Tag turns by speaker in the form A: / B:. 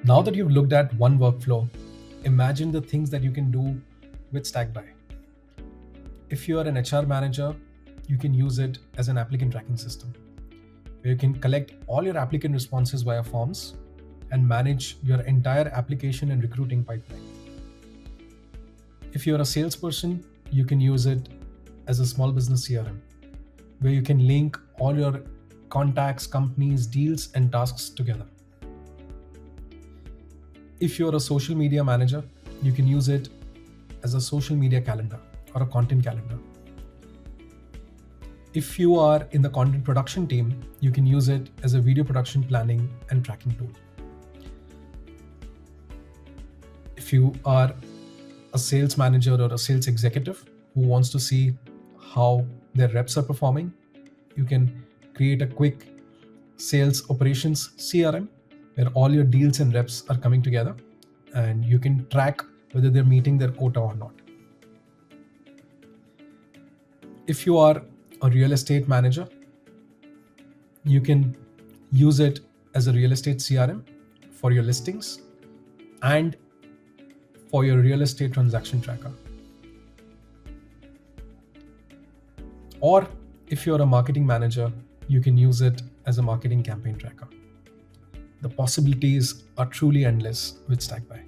A: Now that you've looked at one workflow, imagine the things that you can do with Stackby. If you are an HR manager, you can use it as an applicant tracking system, where you can collect all your applicant responses via forms and manage your entire application and recruiting pipeline. If you're a salesperson, you can use it as a small business CRM, where you can link all your contacts, companies, deals, and tasks together. If you're a social media manager, you can use it as a social media calendar or a content calendar. If you are in the content production team, you can use it as a video production planning and tracking tool. If you are a sales manager or a sales executive who wants to see how their reps are performing, you can create a quick sales operations CRM where all your deals and reps are coming together and you can track whether they're meeting their quota or not. If you are a real estate manager, you can use it as a real estate CRM for your listings and for your real estate transaction tracker. Or if you're a marketing manager, you can use it as a marketing campaign tracker. The possibilities are truly endless with Stackby.